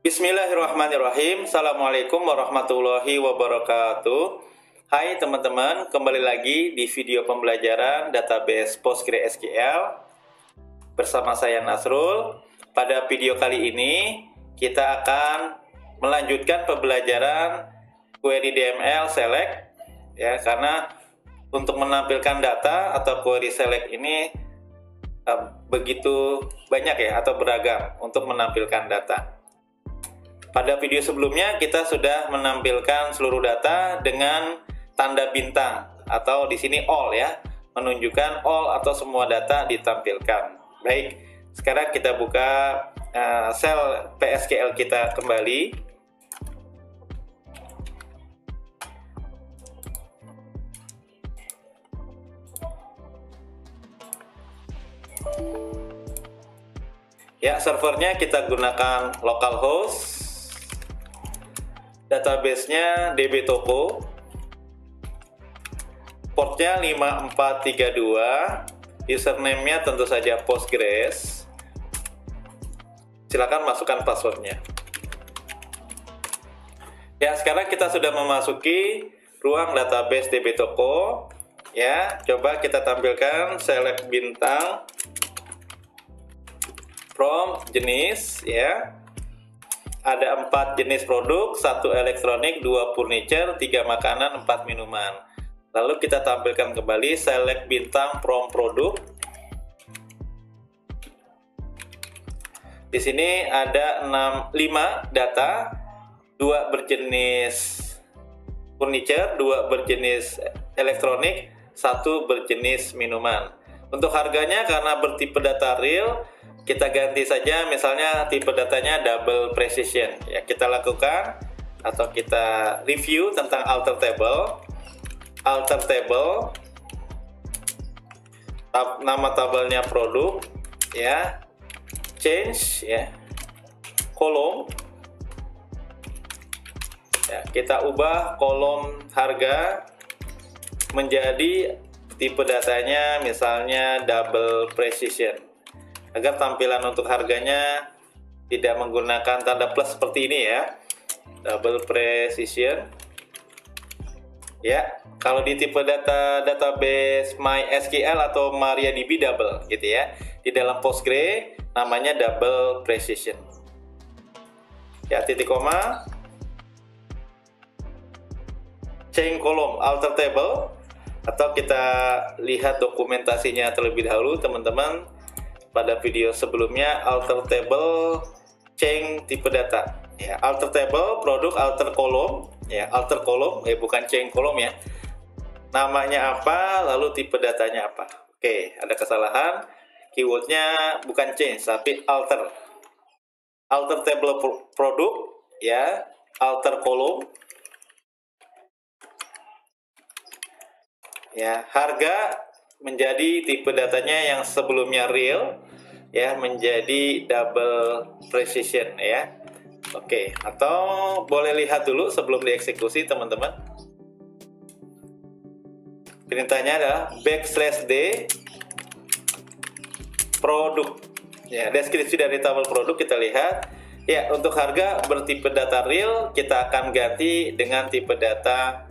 Bismillahirrahmanirrahim. Assalamualaikum warahmatullahi wabarakatuh. Hai teman-teman, kembali lagi di video pembelajaran database PostgreSQL bersama saya Nasrul. Pada video kali ini kita akan melanjutkan pembelajaran query DML select ya, karena untuk menampilkan data atau query select ini begitu banyak ya atau beragam untuk menampilkan data. Pada video sebelumnya kita sudah menampilkan seluruh data dengan tanda bintang atau di sini all ya, menunjukkan all atau semua data ditampilkan. Baik, sekarang kita buka sel PSQL kita kembali. Ya, servernya kita gunakan localhost. Database-nya DB Toko, portnya 5432, username-nya tentu saja Postgres. Silakan masukkan passwordnya. Ya, sekarang kita sudah memasuki ruang database DB Toko. Ya, coba kita tampilkan select bintang from jenis ya. Ada 4 jenis produk, 1 elektronik, 2 furniture, 3 makanan, 4 minuman. Lalu kita tampilkan kembali select bintang from produk. Di sini ada 5 data, 2 berjenis furniture, 2 berjenis elektronik, 1 berjenis minuman. Untuk harganya karena bertipe data real, kita ganti saja, misalnya tipe datanya double precision ya. Kita lakukan atau kita review tentang alter table. Nama tabelnya produk ya, change ya, kolom ya, kita ubah kolom harga menjadi tipe datanya misalnya double precision, agar tampilan untuk harganya tidak menggunakan tanda plus seperti ini ya, double precision ya. Kalau di tipe database MySQL atau MariaDB double gitu ya, di dalam Postgre namanya double precision ya. Titik koma, change column alter table, atau kita lihat dokumentasinya terlebih dahulu teman-teman. Pada video sebelumnya alter table change tipe data ya, alter table produk alter kolom ya, alter kolom bukan change kolom ya, namanya apa lalu tipe datanya apa. Oke, ada kesalahan, keywordnya bukan change tapi alter table produk ya, alter kolom ya, harga menjadi tipe datanya yang sebelumnya real ya, menjadi double precision ya. Oke, atau boleh lihat dulu sebelum dieksekusi teman-teman. Perintahnya adalah \d produk ya, deskripsi dari tabel produk kita lihat ya. Untuk harga bertipe data real kita akan ganti dengan tipe data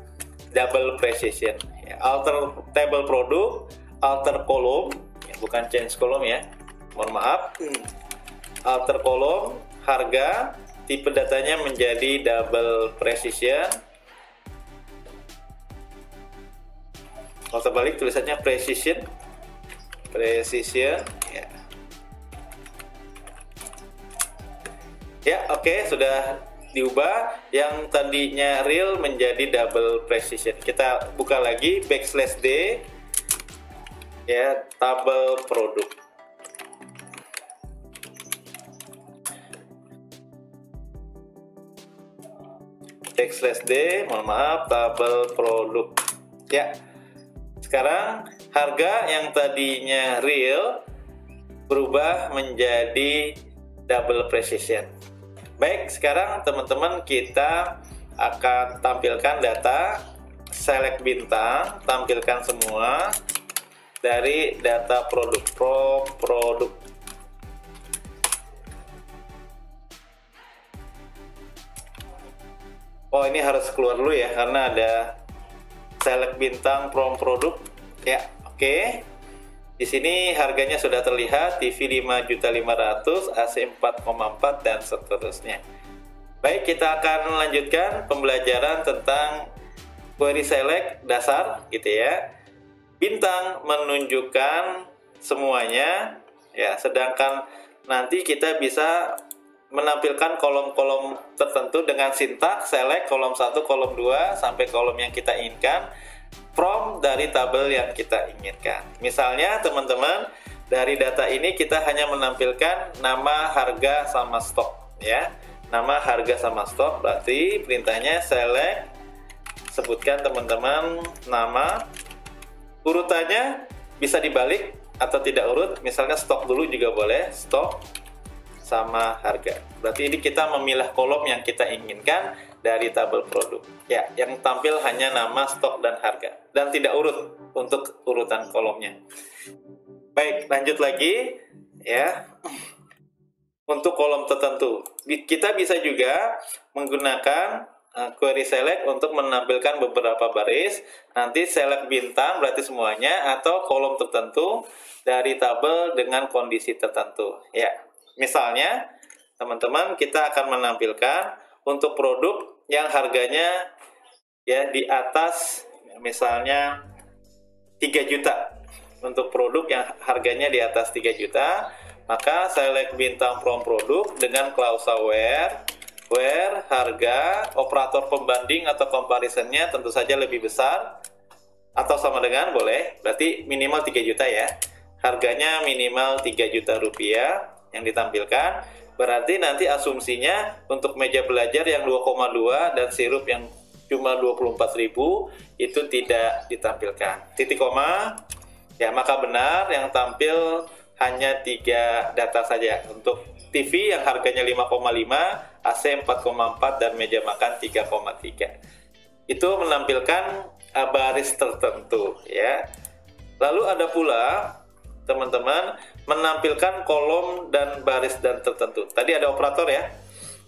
double precision ya. Alter table produk, alter kolom ya, bukan change kolom ya, mohon maaf. Alter kolom harga, tipe datanya menjadi double precision. Kalau terbalik tulisannya precision ya. Ya, oke, sudah diubah yang tadinya real menjadi double precision. Kita buka lagi \d ya, tabel produk. \d, mohon maaf, tabel produk ya. Sekarang harga yang tadinya real berubah menjadi double precision. Baik, sekarang teman-teman kita akan tampilkan data select bintang, tampilkan semua dari data produk produk. Oh, ini harus keluar dulu ya karena ada select bintang from produk. Ya, oke. Di sini harganya sudah terlihat, TV 5.500.000, AC 4,4 dan seterusnya. Baik, kita akan melanjutkan pembelajaran tentang query select dasar gitu ya. Bintang menunjukkan semuanya ya, sedangkan nanti kita bisa menampilkan kolom-kolom tertentu dengan sintaks select kolom 1, kolom 2 sampai kolom yang kita inginkan from dari tabel yang kita inginkan. Misalnya teman-teman, dari data ini kita hanya menampilkan nama, harga sama stok ya. Nama, harga sama stok, berarti perintahnya select, sebutkan teman-teman nama, urutannya bisa dibalik atau tidak urut, misalnya stok dulu juga boleh, stok sama harga. Berarti ini kita memilah kolom yang kita inginkan dari tabel produk. Ya, yang tampil hanya nama, stok, dan harga. Dan tidak urut untuk urutan kolomnya. Baik, lanjut lagi. Ya, untuk kolom tertentu. Kita bisa juga menggunakan query select untuk menampilkan beberapa baris. Nanti select bintang berarti semuanya, atau kolom tertentu dari tabel dengan kondisi tertentu. Ya. Misalnya, teman-teman, kita akan menampilkan untuk produk yang harganya ya di atas misalnya 3 juta. Untuk produk yang harganya di atas 3 juta, maka select bintang from produk dengan klausa where harga, operator pembanding atau comparisonnya tentu saja lebih besar atau sama dengan, boleh, berarti minimal 3 juta ya. Harganya minimal 3 juta rupiah yang ditampilkan, berarti nanti asumsinya untuk meja belajar yang 2,2 dan sirup yang cuma 24.000 itu tidak ditampilkan. Titik koma, ya maka benar yang tampil hanya 3 data saja. Untuk TV yang harganya 5,5, AC 4,4 dan meja makan 3,3. Itu menampilkan baris tertentu ya. Lalu ada pula teman-teman menampilkan kolom dan baris dan tertentu. Tadi ada operator ya.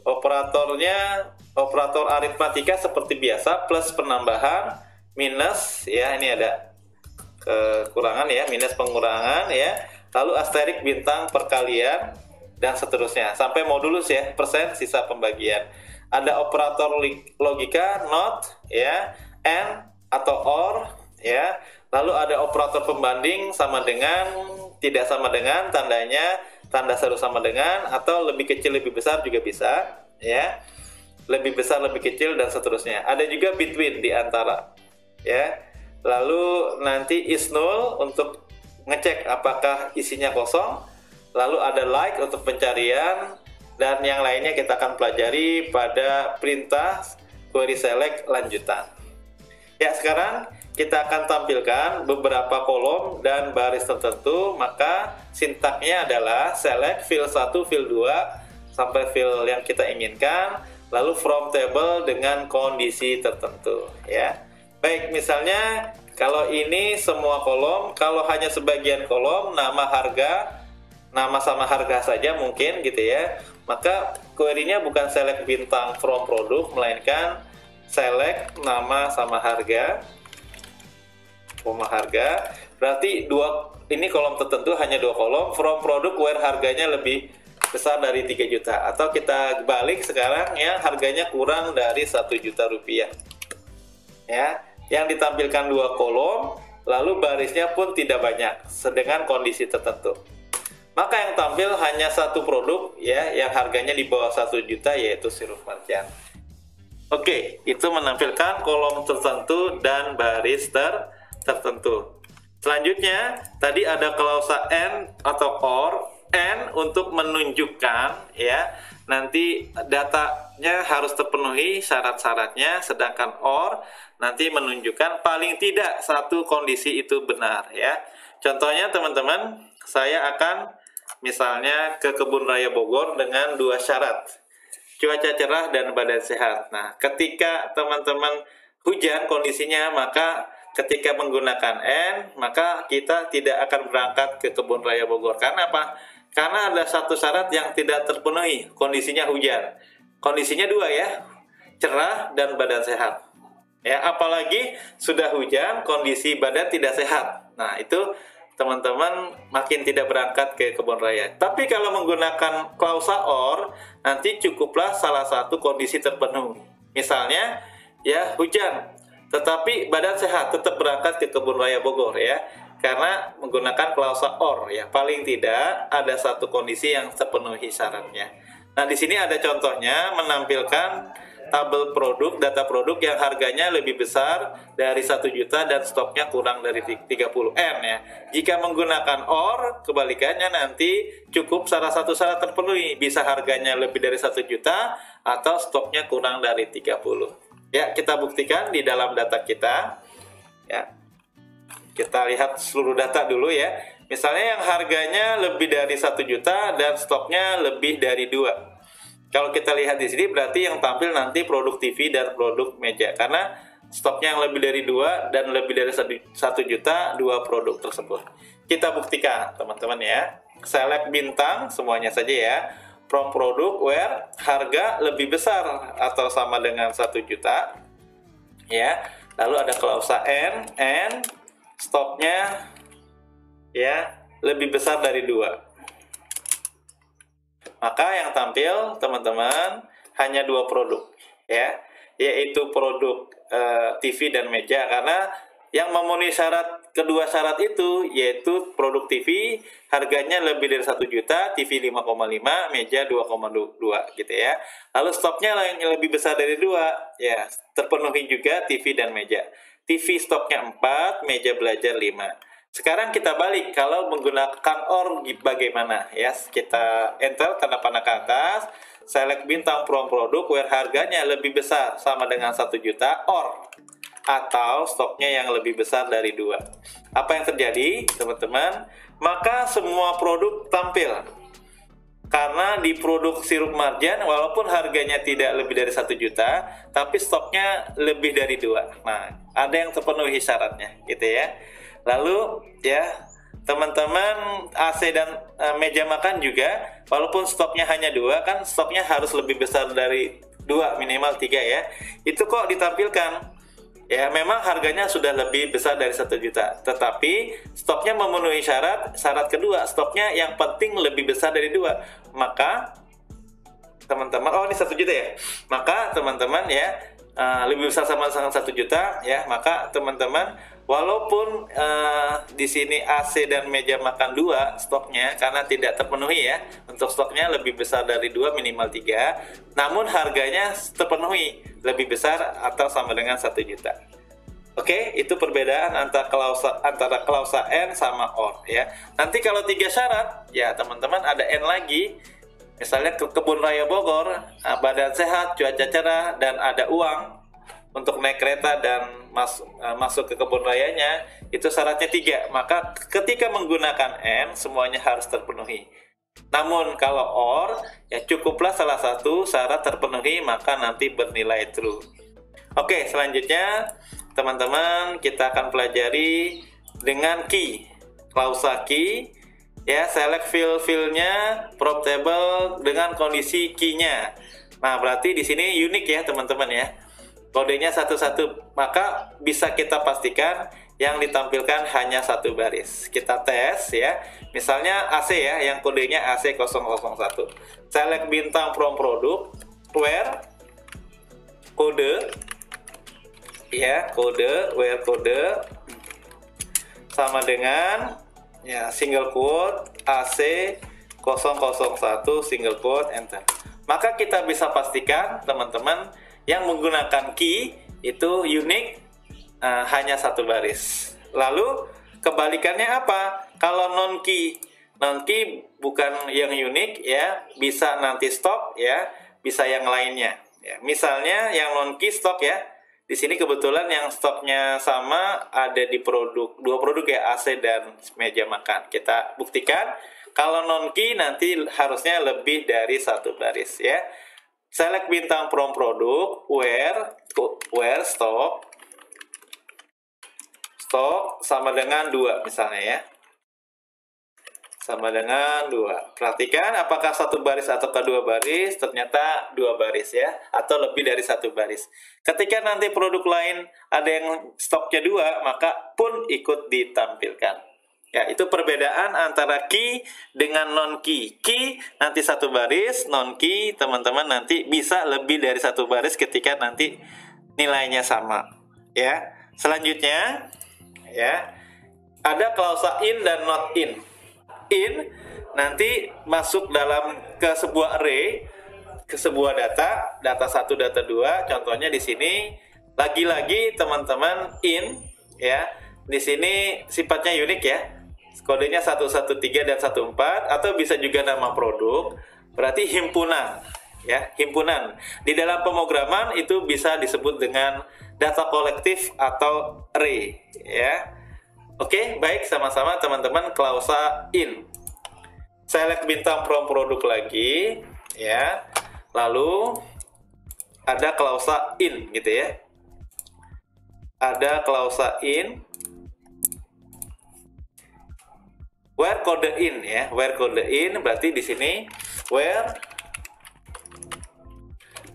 Operatornya operator aritmatika seperti biasa, plus penambahan, minus ya, ini ada kekurangan ya, minus pengurangan ya. Lalu asterik bintang perkalian dan seterusnya sampai modulus ya, persen sisa pembagian. Ada operator logika not ya, and atau or ya. Lalu ada operator pembanding sama dengan, tidak sama dengan, tandanya tanda seru sama dengan, atau lebih kecil lebih besar juga bisa ya, lebih besar lebih kecil dan seterusnya. Ada juga between di antara ya. Lalu nanti is null untuk ngecek apakah isinya kosong. Lalu ada like untuk pencarian, dan yang lainnya kita akan pelajari pada perintah query select lanjutan. Ya, sekarang kita akan tampilkan beberapa kolom dan baris tertentu, maka sintaknya adalah select field 1, field 2 sampai field yang kita inginkan, lalu from table dengan kondisi tertentu ya. Baik, misalnya kalau ini semua kolom, kalau hanya sebagian kolom, nama, harga, nama sama harga saja mungkin gitu ya, maka query-nya bukan select bintang from produk, melainkan select nama sama harga, harga. Berarti ini kolom tertentu hanya 2 kolom, from produk where harganya lebih besar dari 3 juta, atau kita balik sekarang yang harganya kurang dari 1 juta rupiah ya. Yang ditampilkan 2 kolom, lalu barisnya pun tidak banyak dengan kondisi tertentu. Maka yang tampil hanya 1 produk ya, yang harganya di bawah 1 juta, yaitu sirup marjan. Oke, itu menampilkan kolom tertentu dan baris tertentu. Selanjutnya, tadi ada klausa and atau or. And untuk menunjukkan ya, nanti datanya harus terpenuhi syarat-syaratnya, sedangkan or nanti menunjukkan paling tidak satu kondisi itu benar ya. Contohnya teman-teman, saya akan misalnya ke Kebun Raya Bogor dengan 2 syarat, cuaca cerah dan badan sehat. Nah, ketika teman-teman hujan kondisinya, maka ketika menggunakan N, maka kita tidak akan berangkat ke Kebun Raya Bogor. Karena apa? Karena ada satu syarat yang tidak terpenuhi, kondisinya hujan. Kondisinya 2 ya, cerah, dan badan sehat. Ya, apalagi sudah hujan, kondisi badan tidak sehat. Nah, itu teman-teman makin tidak berangkat ke kebun raya. Tapi kalau menggunakan klausa OR, nanti cukuplah salah satu kondisi terpenuhi. Misalnya, ya hujan, tetapi badan sehat, tetap berangkat ke kebun raya Bogor ya. Karena menggunakan klausa OR ya, paling tidak ada satu kondisi yang terpenuhi syaratnya. Nah, di sini ada contohnya menampilkan tabel produk, data produk yang harganya lebih besar dari 1 juta dan stoknya kurang dari 30M ya. Jika menggunakan OR, kebalikannya nanti cukup salah satu syarat terpenuhi, bisa harganya lebih dari 1 juta atau stoknya kurang dari 30. Ya, kita buktikan di dalam data kita. Ya. Kita lihat seluruh data dulu ya. Misalnya yang harganya lebih dari 1 juta dan stoknya lebih dari 2. Kalau kita lihat di sini berarti yang tampil nanti produk TV dan produk meja, karena stoknya yang lebih dari 2 dan lebih dari 1 juta, 2 produk tersebut. Kita buktikan teman-teman ya. Select bintang semuanya saja ya. From produk where harga lebih besar atau sama dengan 1 juta ya. Lalu ada klausa N and stoknya ya lebih besar dari 2. Maka yang tampil teman-teman hanya 2 produk ya, yaitu produk TV dan meja, karena yang memenuhi kedua syarat itu yaitu produk TV harganya lebih dari 1 juta, TV 5,5, meja 2,2 gitu ya. Lalu stoknya yang lebih besar dari 2 ya, terpenuhi juga TV dan meja. TV stoknya 4, meja belajar 5. Sekarang kita balik, kalau menggunakan OR bagaimana ya. Kita enter tanda panah ke atas, select bintang from produk where harganya lebih besar sama dengan 1 juta OR atau stoknya yang lebih besar dari 2. Apa yang terjadi teman-teman? Maka semua produk tampil. Karena di produk sirup marjan walaupun harganya tidak lebih dari 1 juta, tapi stoknya lebih dari 2. Nah, ada yang terpenuhi syaratnya gitu ya. Lalu ya teman-teman AC dan meja makan juga, walaupun stoknya hanya 2, kan stoknya harus lebih besar dari 2, minimal 3 ya. Itu kok ditampilkan ya, memang harganya sudah lebih besar dari 1 juta, tetapi stoknya memenuhi syarat kedua, stoknya yang penting lebih besar dari 2. Maka teman-teman, oh ini 1 juta ya, maka teman-teman ya lebih besar sama dengan 1 juta ya, maka teman-teman walaupun di sini AC dan meja makan 2 stoknya karena tidak terpenuhi ya, untuk stoknya lebih besar dari 2 minimal 3, namun harganya terpenuhi lebih besar atau sama dengan 1 juta. Oke, itu perbedaan antara klausa N sama OR ya. Nanti kalau 3 syarat ya teman-teman ada N lagi. Misalnya ke kebun raya Bogor, badan sehat, cuaca cerah, dan ada uang untuk naik kereta dan masuk ke kebun rayanya, itu syaratnya 3. Maka ketika menggunakan N, semuanya harus terpenuhi. Namun kalau OR, ya cukuplah salah satu syarat terpenuhi, maka nanti bernilai true. Oke, selanjutnya teman-teman kita akan pelajari dengan key, klausa key. Ya, select fill-nya from table dengan kondisi key-nya. Nah, berarti di sini unik ya teman-teman ya. Kodenya 11, maka bisa kita pastikan yang ditampilkan hanya 1 baris. Kita tes ya. Misalnya AC ya, yang kodenya AC001. Select bintang from produk where kode ya, where kode sama dengan ya single quote AC001 single quote enter. Maka kita bisa pastikan teman-teman yang menggunakan key itu unik, hanya 1 baris. Lalu kebalikannya apa? Kalau non key bukan yang unik ya, bisa nanti stop ya, bisa yang lainnya ya. Misalnya yang non key stop ya. Di sini kebetulan yang stoknya sama ada di produk 2 produk ya, AC dan meja makan. Kita buktikan kalau non key nanti harusnya lebih dari 1 baris ya. Select bintang from produk where stock sama dengan 2 misalnya ya. sama dengan 2. Perhatikan apakah satu baris atau kedua baris, ternyata 2 baris ya, atau lebih dari 1 baris. Ketika nanti produk lain ada yang stoknya 2, maka pun ikut ditampilkan. Ya, itu perbedaan antara key dengan non-key. Key nanti 1 baris, non-key teman-teman nanti bisa lebih dari 1 baris ketika nanti nilainya sama. Ya, selanjutnya ya, ada klausa in dan not in. In nanti masuk dalam ke sebuah array, ke sebuah data 1, data 2. Contohnya di sini lagi-lagi teman-teman in ya. Di sini sifatnya unik ya. Kodenya 113 dan 14 atau bisa juga nama produk. Berarti himpunan ya, himpunan. Di dalam pemrograman itu bisa disebut dengan data kolektif atau array ya. Oke, baik, sama-sama teman-teman, klausa in. Select bintang from produk lagi, ya. Lalu ada klausa in, gitu ya. Ada klausa in. Where kode in ya, where kode in berarti di sini where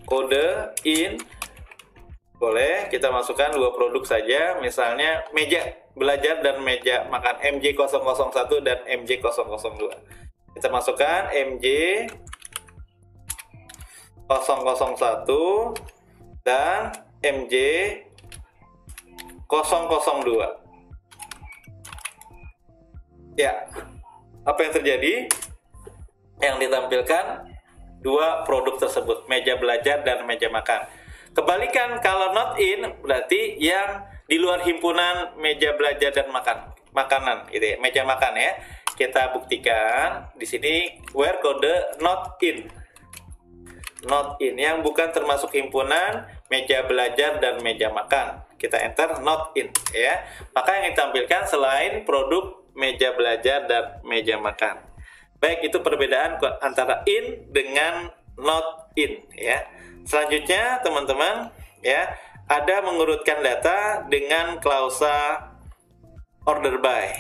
kode in. Boleh kita masukkan 2 produk saja, misalnya meja belajar dan meja makan MJ001 dan MJ002. Kita masukkan MJ001 dan MJ002. Ya, apa yang terjadi? Yang ditampilkan 2 produk tersebut, meja belajar dan meja makan. Kebalikan kalau not in berarti yang di luar himpunan meja belajar dan makanan gitu ya, meja makan ya. Kita buktikan di sini where kode not in. Not in yang bukan termasuk himpunan meja belajar dan meja makan. Kita enter not in ya. Maka yang ditampilkan selain produk meja belajar dan meja makan. Baik, itu perbedaan antara in dengan not in ya. Selanjutnya teman-teman ya, ada mengurutkan data dengan klausa order by.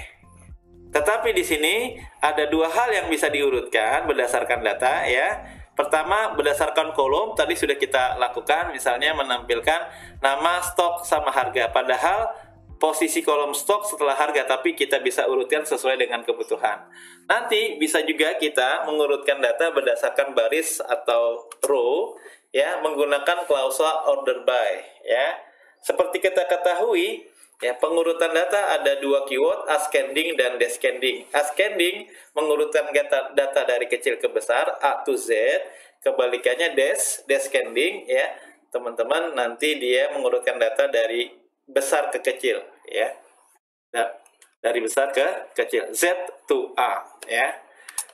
Tetapi di sini ada 2 hal yang bisa diurutkan berdasarkan data ya. Pertama, berdasarkan kolom tadi sudah kita lakukan, misalnya menampilkan nama, stok sama harga. Padahal posisi kolom stok setelah harga, tapi kita bisa urutkan sesuai dengan kebutuhan. Nanti bisa juga kita mengurutkan data berdasarkan baris atau row ya, menggunakan klausa order by ya. Seperti kita ketahui ya, pengurutan data ada 2 keyword, ascending dan descending. Ascending mengurutkan data dari kecil ke besar, A to Z. Kebalikannya descending ya, teman-teman, nanti dia mengurutkan data dari besar ke kecil ya. Nah, dari besar ke kecil, Z to A ya.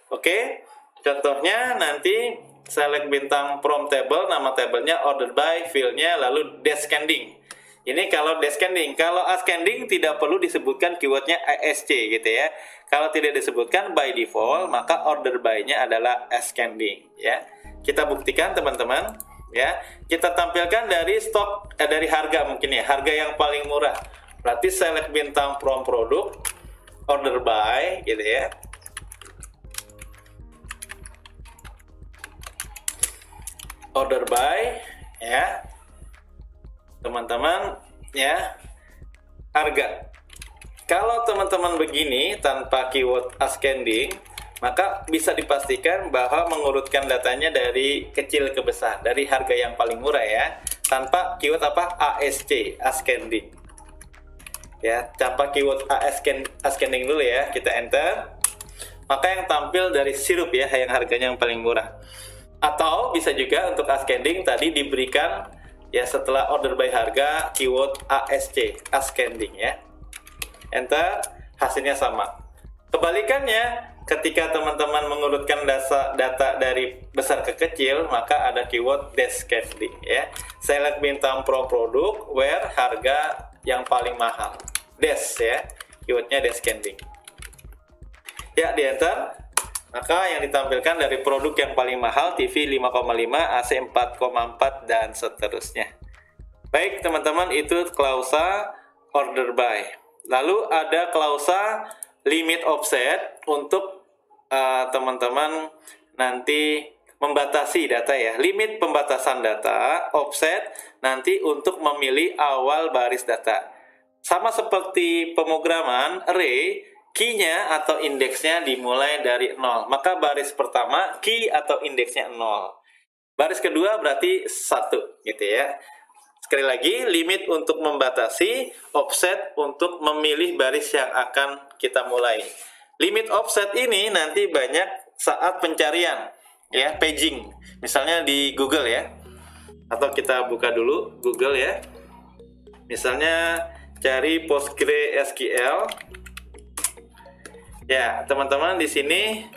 Oke, contohnya nanti select bintang from table, nama tabelnya order by, field-nya, lalu descending. Ini kalau descending. Kalau ascending tidak perlu disebutkan keywordnya ASC gitu ya. Kalau tidak disebutkan by default, maka order by-nya adalah ascending ya. Kita buktikan teman-teman ya. Kita tampilkan dari stok, dari harga mungkin ya, harga yang paling murah. Berarti select bintang from produk, order by gitu ya. Order by ya teman-teman ya, harga. Kalau teman-teman begini tanpa keyword ascending, maka bisa dipastikan bahwa mengurutkan datanya dari kecil ke besar, dari harga yang paling murah ya, tanpa keyword apa, ASC, ascending ya, tanpa keyword ascending dulu ya. Kita enter, maka yang tampil dari sirup ya, yang harganya yang paling murah. Atau bisa juga untuk ascending tadi diberikan ya, setelah order by harga keyword ASC, ascending ya. Enter, hasilnya sama. Kebalikannya, ketika teman-teman mengurutkan data dari besar ke kecil, maka ada keyword descending ya. Select bintang from produk where harga yang paling mahal. Des ya, keywordnya descending. Ya, di enter. Maka yang ditampilkan dari produk yang paling mahal, TV 5,5, AC 4,4, dan seterusnya. Baik teman-teman, itu klausa order by. Lalu ada klausa limit offset untuk teman-teman nanti membatasi data ya, limit pembatasan data, offset nanti untuk memilih awal baris data. Sama seperti pemrograman array, key-nya atau indeksnya dimulai dari 0. Maka baris pertama key atau indeksnya 0. Baris kedua berarti 1 gitu ya. Sekali lagi, limit untuk membatasi, offset untuk memilih baris yang akan kita mulai. Limit offset ini nanti banyak saat pencarian ya, paging. Misalnya di Google ya. Atau kita buka dulu Google ya. Misalnya cari PostgreSQL. Ya, teman-teman di sini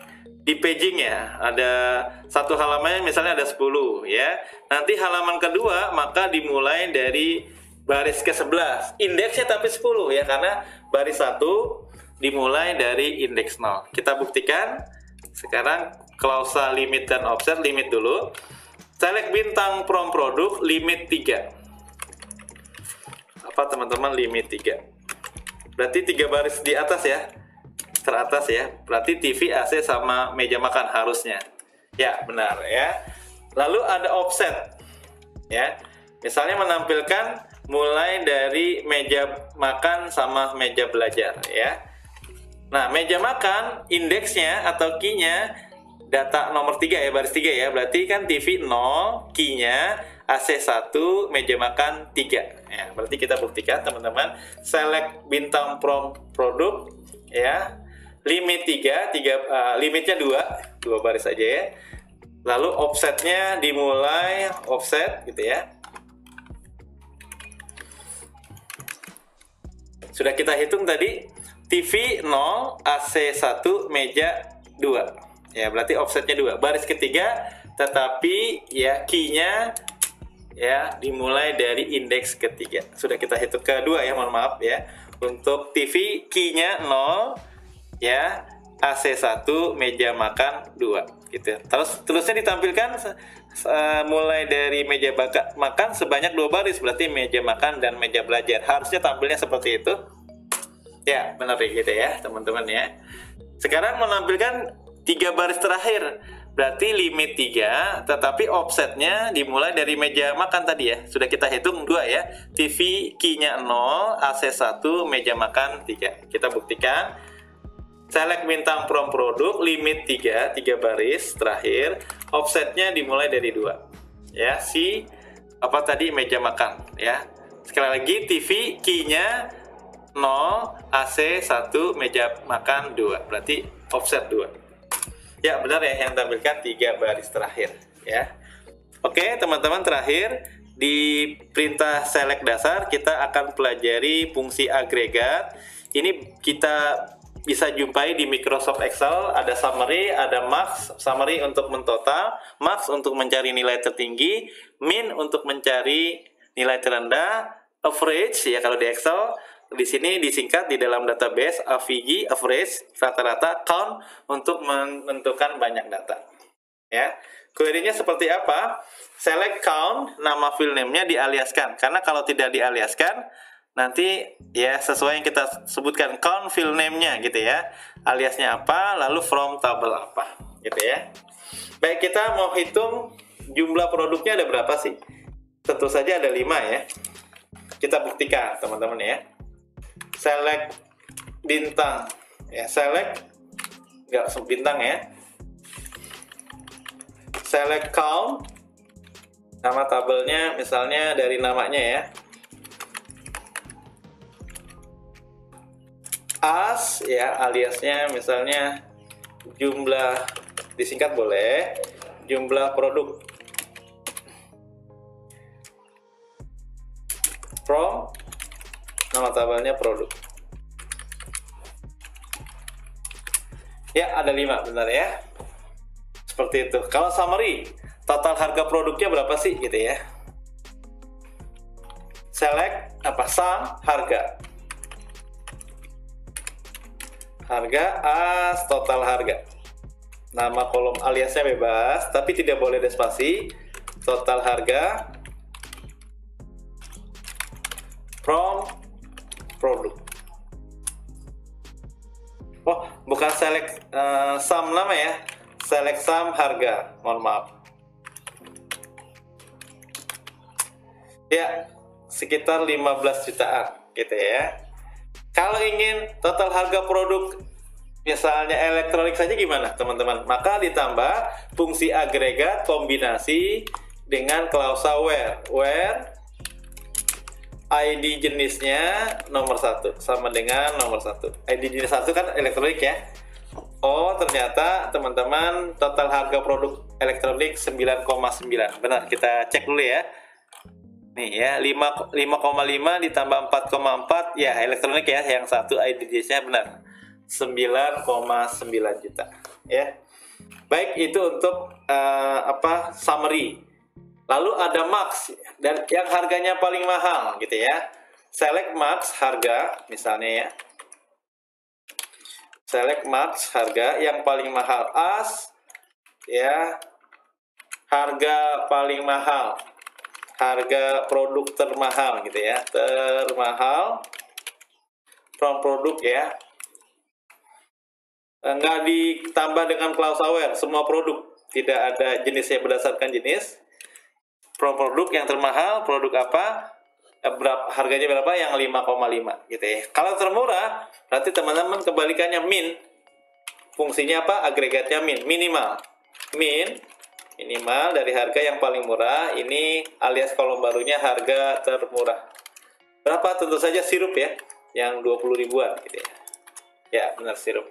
di paging ya, ada satu halaman misalnya ada 10 ya. Nanti halaman kedua maka dimulai dari baris ke-11. Indeksnya tapi 10 ya, karena baris 1 dimulai dari indeks 0. Kita buktikan. Sekarang klausa limit dan offset, limit dulu. Select bintang from produk limit 3. Apa teman-teman limit 3? Berarti 3 baris di atas ya. Teratas ya, berarti TV, AC sama meja makan harusnya. Ya, benar ya. Lalu ada offset. Ya. Misalnya menampilkan mulai dari meja makan sama meja belajar ya. Nah, meja makan indeksnya atau key-nya data nomor 3 ya, baris 3 ya. Berarti kan TV 0, key-nya AC 1, meja makan 3. Ya, berarti kita buktikan teman-teman. Select bintang from produk ya. Limit 3, limitnya 2 baris aja ya. Lalu offsetnya dimulai offset gitu ya. Sudah kita hitung tadi, TV 0, AC 1, meja 2. Ya, berarti offsetnya 2. Baris ketiga, tetapi ya key-nya ya dimulai dari indeks ketiga. Sudah kita hitung kedua ya, mohon maaf ya. Untuk TV key-nya 0 ya, AC 1, meja makan 2 gitu. Terusnya ditampilkan mulai dari meja makan sebanyak 2 baris, berarti meja makan dan meja belajar. Harusnya tampilnya seperti itu. Ya, benar gitu ya, teman-teman ya. Sekarang menampilkan 3 baris terakhir. Berarti limit 3, tetapi offsetnya dimulai dari meja makan tadi ya. Sudah kita hitung 2 ya. TV key-nya 0, AC 1, meja makan 3. Kita buktikan. Select bintang from produk limit 3 baris terakhir, offsetnya dimulai dari 2 ya, apa tadi meja makan ya. Sekali lagi, TV key-nya 0, AC 1, meja makan 2, berarti offset 2 ya, benar ya, yang tampilkan 3 baris terakhir ya. Oke teman-teman, terakhir di perintah select dasar kita akan pelajari fungsi agregat. Ini kita bisa jumpai di Microsoft Excel. Ada summary, ada max, summary untuk mentotal, max untuk mencari nilai tertinggi, min untuk mencari nilai terendah, average ya kalau di Excel. Di sini disingkat di dalam database AVG, average, rata-rata, count untuk menentukan banyak data. Ya. Query-nya seperti apa? Select count, nama file name-nya dialiaskan. Karena kalau tidak dialiaskan, nanti ya sesuai yang kita sebutkan, count file name-nya gitu ya, aliasnya apa, lalu from table apa gitu ya. Baik, kita mau hitung jumlah produknya ada berapa sih? Tentu saja ada 5 ya. Kita buktikan teman-teman ya. Select bintang ya, select nggak bintang ya, select count, nama tabelnya misalnya dari namanya ya, as ya, aliasnya misalnya jumlah, disingkat boleh, jumlah produk, from, nama tabelnya produk ya, ada 5 benar ya, seperti itu. Kalau summary, total harga produknya berapa sih gitu ya. Select apa, sum harga, harga as total harga, nama kolom aliasnya bebas tapi tidak boleh ada spasi, total harga from produk Oh, bukan select sum nama ya. Select sum harga. Mohon maaf. Ya, sekitar 15 jutaan gitu ya. Kalau ingin total harga produk misalnya elektronik saja gimana teman-teman? Maka ditambah fungsi agregat kombinasi dengan klausa where ID jenisnya nomor 1 sama dengan nomor 1. ID jenis 1 kan elektronik ya. Oh, ternyata teman-teman total harga produk elektronik 9,9. Benar, kita cek dulu ya. Nih ya, 5,5 ditambah 4,4 ya elektronik ya, yang satu ID jenisnya benar. 9,9 juta ya. Baik, itu untuk summary. Lalu ada max dan yang harganya paling mahal gitu ya. Select max harga misalnya ya. Select max harga yang paling mahal as ya. Harga paling mahal. Harga produk termahal gitu ya. Termahal from produk ya. Enggak ditambah dengan klausa where, semua produk. Tidak ada jenisnya berdasarkan jenis. Produk yang termahal, produk apa, harganya berapa, yang 5,5 gitu ya. Kalau termurah, berarti teman-teman kebalikannya min. Fungsinya apa? Agregatnya min, minimal. Minimal dari harga yang paling murah, ini alias kolom barunya harga termurah. Berapa? Tentu saja sirup ya, yang 20 ribuan gitu ya. Ya, benar sirup.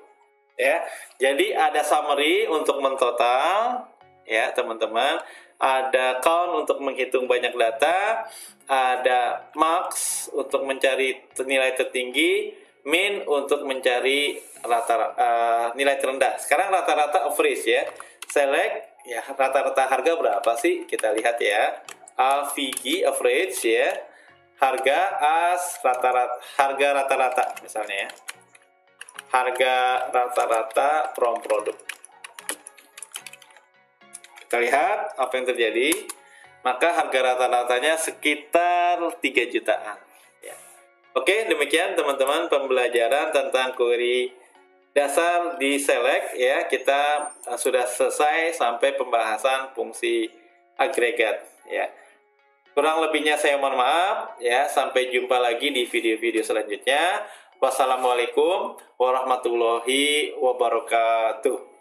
Ya, jadi ada summary untuk mentotal ya teman-teman, ada count untuk menghitung banyak data, ada max untuk mencari nilai tertinggi, min untuk mencari nilai terendah. Sekarang rata-rata average ya. Select ya, rata-rata harga berapa sih? Kita lihat ya. AVG average ya. Harga as harga rata-rata misalnya ya. Harga rata-rata from produk. Kita lihat apa yang terjadi. Maka harga rata-ratanya sekitar 3 jutaan ya. Oke, demikian teman-teman pembelajaran tentang query dasar di select ya. Kita sudah selesai sampai pembahasan fungsi agregat ya. Kurang lebihnya saya mohon maaf ya. Sampai jumpa lagi di video-video selanjutnya. Wassalamualaikum warahmatullahi wabarakatuh.